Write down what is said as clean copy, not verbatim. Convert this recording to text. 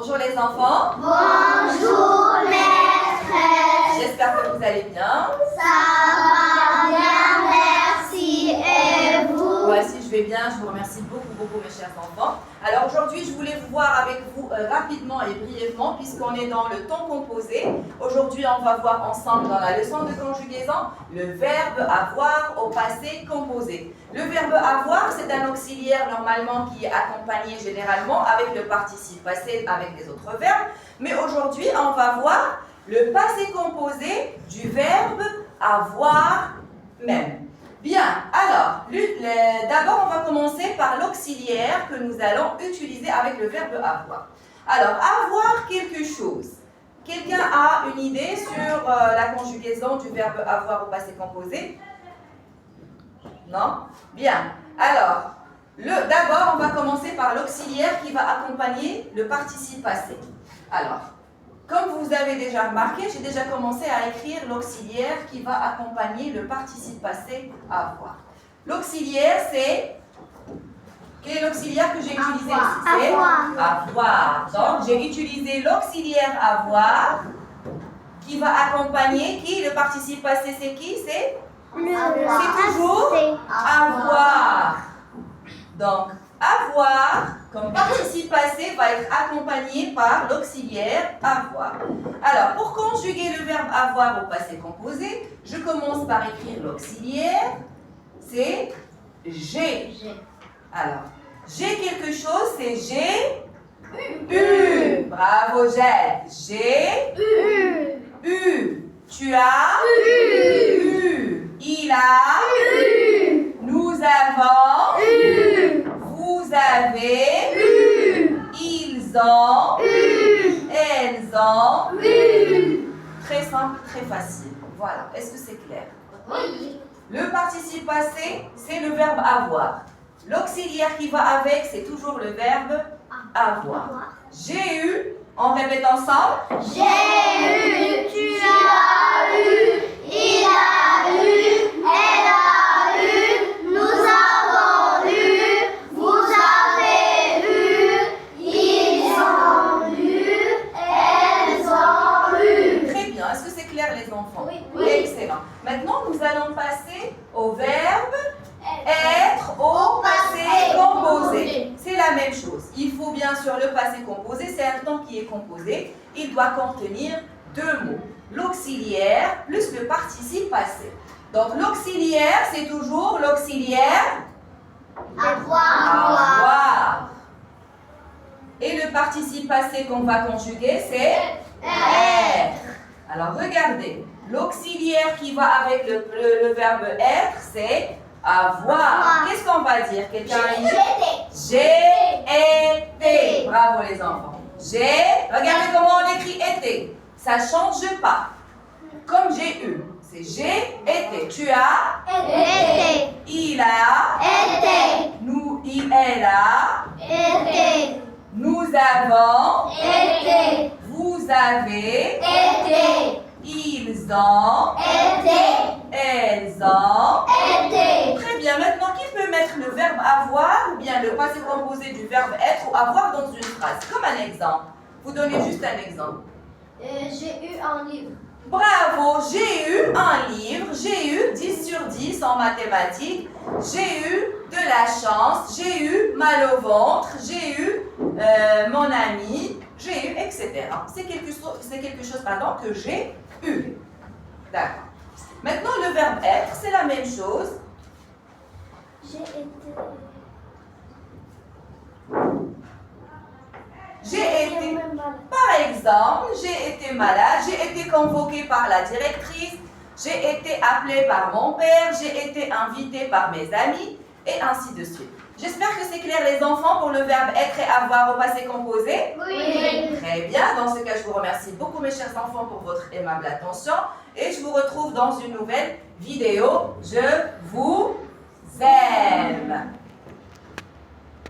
Bonjour les enfants. Bonjour maîtresse. J'espère que vous allez bien. Ça va bien, merci. Et vous? Moi aussi je vais bien, je vous remercie beaucoup mes chers enfants. Alors aujourd'hui je voulais vous voir avec vous rapidement et brièvement puisqu'on est dans le temps composé. Aujourd'hui on va voir ensemble dans la leçon de conjugaison le verbe avoir au passé composé. Le verbe avoir c'est un auxiliaire normalement qui est accompagné généralement avec le participe passé avec les autres verbes. Mais aujourd'hui on va voir le passé composé du verbe avoir même. Bien, alors, d'abord on va commencer par l'auxiliaire que nous allons utiliser avec le verbe avoir. Alors, avoir quelque chose. Quelqu'un a une idée sur la conjugaison du verbe avoir au passé composé? Non? Bien, alors, d'abord on va commencer par l'auxiliaire qui va accompagner le participe passé. Alors, comme vous avez déjà remarqué, j'ai déjà commencé à écrire l'auxiliaire qui va accompagner le participe passé avoir. L'auxiliaire, c'est... Quel est l'auxiliaire que j'ai utilisé ici? C'est avoir. Donc, j'ai utilisé l'auxiliaire avoir qui va accompagner qui? Le participe passé, c'est qui? C'est toujours avoir. Donc, avoir, comme participe passé, va être accompagné par l'auxiliaire avoir. Alors, pour conjuguer le verbe avoir au passé composé, je commence par écrire l'auxiliaire. C'est j'ai. Alors, j'ai quelque chose, c'est j'ai eu. Bravo, Jette. J'ai eu. Tu as eu. Il a eu. Nous avons eu. Vous avez eu. Ils ont eu. Elles ont eu. Très simple, très facile. Voilà. Est-ce que c'est clair? Oui. Le participe passé, c'est le verbe avoir. L'auxiliaire qui va avec, c'est toujours le verbe avoir. J'ai eu, on répète ensemble. J'ai eu, tu as eu, il a eu, elle a eu, nous avons eu, vous avez eu, ils ont eu, elles ont eu. Très bien. Est-ce que c'est clair les enfants? Oui. Excellent. Maintenant, nous allons passer au verbe être au passé composé. C'est la même chose. Il faut bien sûr le passé composé, c'est un temps qui est composé. Il doit contenir deux mots. L'auxiliaire plus le participe passé. Donc l'auxiliaire, c'est toujours l'auxiliaire avoir. Et le participe passé qu'on va conjuguer, c'est être. Alors regardez, l'auxiliaire qui va avec le verbe être, c'est avoir. Qu'est-ce qu'on va dire? Quelqu'un a dit? J'ai été. Bravo les enfants. Regardez comment on écrit été. Ça ne change pas. Comme j'ai eu. C'est j'ai été. Tu as été, il a été, elle a été, nous avons été, vous avez été, ils ont été, elles ont. été. Très bien, maintenant qui peut mettre le verbe avoir ou bien le passé composé du verbe être ou avoir dans une phrase? Comme un exemple. Vous donnez juste un exemple. J'ai eu un livre. Bravo, j'ai eu un livre, j'ai eu 10 sur 10 en mathématiques, j'ai eu de la chance, j'ai eu mal au ventre, j'ai eu mon ami, j'ai eu, etc. C'est quelque chose que j'ai eu. D'accord. Maintenant, le verbe être, c'est la même chose. J'ai été. Par exemple, j'ai été malade, j'ai été convoquée par la directrice, j'ai été appelée par mon père, j'ai été invitée par mes amis, et ainsi de suite. J'espère que c'est clair les enfants pour le verbe être et avoir au passé composé. Oui. Très bien, dans ce cas, je vous remercie beaucoup mes chers enfants pour votre aimable attention, et je vous retrouve dans une nouvelle vidéo. Je vous aime.